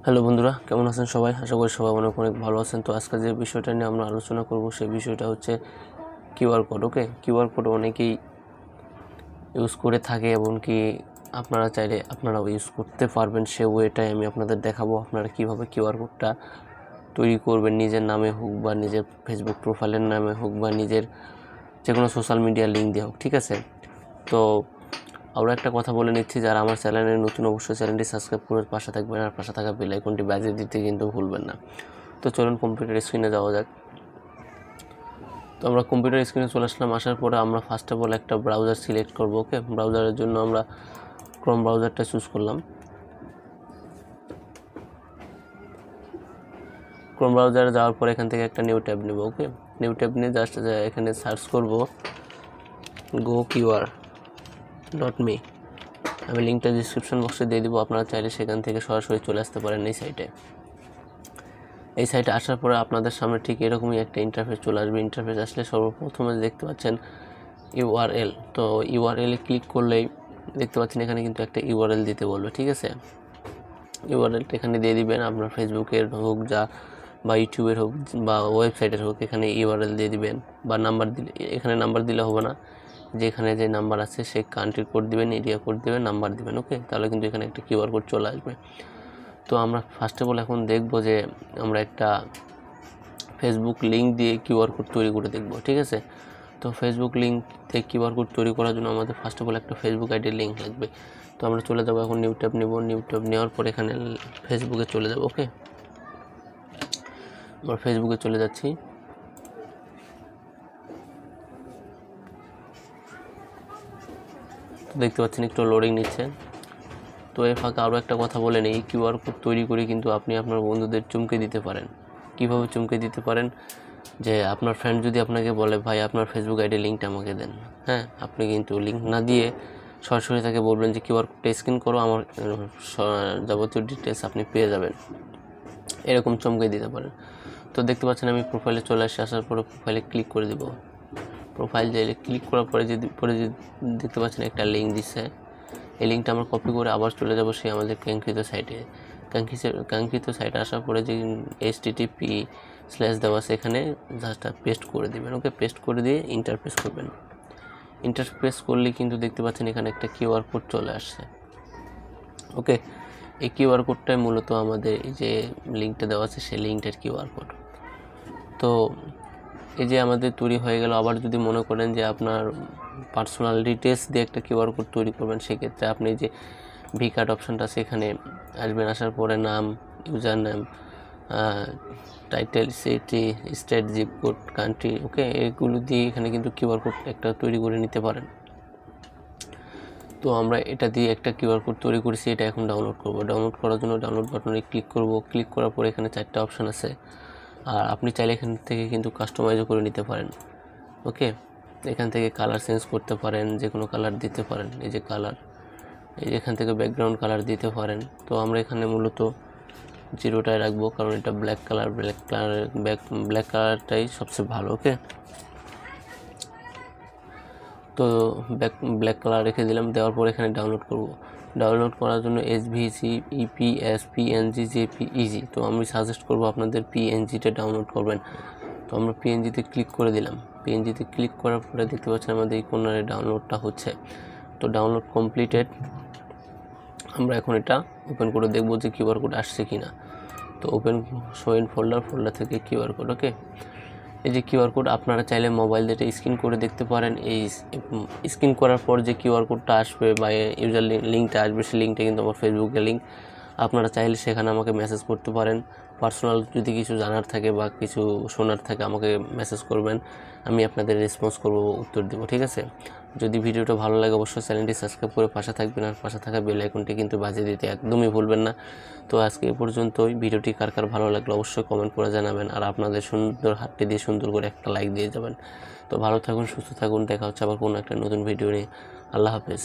Hello বন্ধুরা, কেমন আছেন সবাই? আশা করি সবাই অনেক ভালো আছেন। তো আজকে যে বিষয়টা নিয়ে আমরা আলোচনা করব সেই বিষয়টা হচ্ছে কিউআর কোড। ওকে, কিউআর কোড অনেকেই ইউজ করে থাকে এবং কি আপনারা চাইলে আপনারাও ইউজ করতে পারবেন। সে ওয়েটাই আমি আপনাদের দেখাবো আপনারা কীভাবে কিউআর কোডটা তৈরি করবেন, নিজের নামে হোক বা নিজের ফেসবুক প্রোফাইলের নামে হোক বা নিজের যে কোনো সোশ্যাল মিডিয়া লিঙ্ক দিয়ে হোক, ঠিক আছে? তো আমরা একটা কথা বলে নিচ্ছি, যারা আমার চ্যানেলে নতুন অবশ্যই চ্যানেলটি সাবস্ক্রাইব করে পাশে থাকবেন আর পাশে থাকা বেল আইকনটি বাজিয়ে দিতে কিন্তু ভুলবেন না। তো চলুন কম্পিউটার স্ক্রিনে যাওয়া যাক। তো আমরা কম্পিউটার স্ক্রিনে চলে আসলাম। আসার পরে আমরা ফার্স্ট অফ অল একটা ব্রাউজার সিলেক্ট করব। ওকে, ব্রাউজারের জন্য আমরা ক্রোম ব্রাউজারটা চুজ করলাম। ক্রোম ব্রাউজারে যাওয়ার পরে এখান থেকে একটা নিউ ট্যাব নেব। ওকে, নিউ ট্যাব নিয়ে জাস্ট এখানে সার্চ করব goqr.me। আমি লিঙ্কটা ডিসক্রিপশন বক্সে দিয়ে দিব, আপনারা চাইলে সেখান থেকে সরাসরি চলে আসতে পারেন এই সাইটে আসার পরে আপনাদের সামনে ঠিক এরকমই একটা ইন্টারফেস চলে আসবে। ইন্টারফেস আসলে সর্বপ্রথমে দেখতে পাচ্ছেন ইউআরএল। তো ইউআরএলে ক্লিক করলেই দেখতে পাচ্ছেন এখানে কিন্তু একটা ইউআরএল দিতে বলবে, ঠিক আছে? ইউআরএলটা এখানে দিয়ে দিবেন, আপনার ফেসবুকের হোক বা ইউটিউবের হোক বা ওয়েবসাইটের হোক, এখানে ইউআরএল দিয়ে দিবেন। বা নাম্বার দিলে, এখানে নাম্বার দিলে হবে না, যেখানে যে নাম্বার আছে সেই কান্ট্রি কোড দিবেন, এরিয়া কোড দিবেন, নাম্বার দিবেন। ওকে, তাহলে কিন্তু এখানে একটা কিউআর কোড চলে আসবে। তো আমরা ফার্স্ট অফ অল এখন দেখব যে আমরা একটা ফেসবুক লিঙ্ক দিয়ে কিউআর কোড তৈরি করে দেখব, ঠিক আছে? তো ফেসবুক লিঙ্ক দিয়ে কিউআর কোড তৈরি করার জন্য আমাদের ফার্স্ট অফ অল একটা ফেসবুক আইডির লিঙ্ক লাগবে। তো আমরা চলে যাব এখন নিউ ট্যাব নেব। নিউ ট্যাব নেওয়ার পর এখানে ফেসবুকে চলে যাব। ওকে, আমরা ফেসবুকে চলে যাচ্ছি। দেখতে পাচ্ছেন একটু লোডিং নিচ্ছে। তো এর ফাঁকে আরও একটা কথা বলে নিই, কিউআর কোড তৈরি করে কিন্তু আপনি আপনার বন্ধুদের চমকে দিতে পারেন। কীভাবে চমকে দিতে পারেন? যে আপনার ফ্রেন্ড যদি আপনাকে বলে, ভাই আপনার ফেসবুক আইডি লিঙ্কটা আমাকে দেন, হ্যাঁ, আপনি কিন্তু লিঙ্ক না দিয়ে সরাসরি তাকে বলবেন যে কিউআর কোডটা স্ক্যান করো, আমার যাবতীয় ডিটেলস আপনি পেয়ে যাবেন। এরকম চমকে দিতে পারেন। তো দেখতে পাচ্ছেন আমি প্রোফাইলে চলে আসার পরে প্রোফাইলে ক্লিক করে দিব। প্রোফাইল যে ক্লিক করার পরে যে দেখতে পাচ্ছেন একটা লিঙ্ক দিচ্ছে। এই লিঙ্কটা আমরা কপি করে আবার চলে যাব সেই আমাদের কাঙ্ক্ষিত সাইটে। কাঙ্ক্ষিত সাইটে আসার পরে যে HTTP/ দেওয়া আছে এখানে জাস্ট পেস্ট করে দিবেন। ওকে, পেস্ট করে দিয়ে ইন্টারপ্রেস করবেন। ইন্টারপ্রেস করলে কিন্তু দেখতে পাচ্ছেন এখানে একটা কিউআর কোড চলে আসছে। ওকে, এই কিউআর কোডটাই মূলত আমাদের এই যে লিঙ্কটা দেওয়া আছে সেই লিঙ্কটার কিউআর কোড। তো এই যে আমাদের তৈরি হয়ে গেল। আবার যদি মনে করেন যে আপনার পার্সোনাল ডিটেলস দিয়ে একটা কিউআর কোড তৈরি করবেন, সেক্ষেত্রে আপনি যে ভি কার্ড অপশানটা সেখানে আসবেন। আসার পরে নাম, user name, title, city, state, zip code, country, okay, এগুলো দিয়ে এখানে কিন্তু কিউআর কোড একটা তৈরি করে নিতে পারেন। তো আমরা এটা দিয়ে একটা কিউআর কোড তৈরি করেছি, এটা এখন ডাউনলোড করব। ডাউনলোড করার জন্য ডাউনলোড বাটনে ক্লিক করব। ক্লিক করার পরে এখানে 4টা অপশান আছে, আর আপনি চাইলে এখান থেকে কিন্তু কাস্টমাইজও করে নিতে পারেন। ওকে, এখান থেকে কালার চেঞ্জ করতে পারেন, যে কোনো কালার দিতে পারেন। এই যে কালার, এই যে এখান থেকে ব্যাকগ্রাউন্ড কালার দিতে পারেন। তো আমরা এখানে মূলত 0টায় রাখবো, কারণ এটা ব্ল্যাক কালারটাই সবচেয়ে ভালো। ওকে, তো ব্ল্যাক কালার রেখে দিলাম। দেওয়ার পর এখানে ডাউনলোড করব। ডাউনলোড করার জন্য SVC, EPS, PNG, JPEG। তো আমি সাজেস্ট করব আপনাদের PNGটা ডাউনলোড করবেন। তো আমরা PNGতে ক্লিক করে দিলাম। PNGতে ক্লিক করার পরে দেখতে পাচ্ছেন আমাদের এই কর্নারে ডাউনলোডটা হচ্ছে। তো ডাউনলোড কমপ্লিটেড। আমরা এখন এটা ওপেন করে দেখব যে কিউআর কোড আসছে কিনা। তো ওপেন শো ইন ফোল্ডার থেকে কিউআর কোড। ওকে, এই যে কিউআর কোড আপনারা চাইলে মোবাইল দিয়ে স্ক্যান করে দেখতে পারেন। এই স্ক্যান করার পর যে কিউআর কোডটা আসবে বা ইউজার লিঙ্কটা আসবে, সেই লিঙ্কটা কিন্তু আমার ফেসবুকের লিঙ্ক। আপনারা চাইলে সেখানে আমাকে মেসেজ করতে পারেন। পার্সোনাল যদি কিছু জানার থাকে বা কিছু শোনার থাকে আমাকে মেসেজ করবেন, আমি আপনাদের রেসপন্স করব, উত্তর দেবো, ঠিক আছে? যদি ভিডিওটা ভালো লাগে অবশ্যই চ্যানেলটি সাবস্ক্রাইব করে পাশে থাকবেন, আর পাশে থাকা বেল আইকনটি কিন্তু বাজিয়ে দিতে একদমই ভুলবেন না। তো আজকে এ পর্যন্তই। ভিডিওটি কার ভালো লাগলো অবশ্যই কমেন্ট করে জানাবেন, আর আপনাদের সুন্দর হাতটি দিয়ে সুন্দর করে একটা লাইক দিয়ে যাবেন। তো ভালো থাকুন, সুস্থ থাকুন, দেখা হচ্ছে আবার কোনো একটা নতুন ভিডিও নিয়ে। আল্লাহ হাফেজ।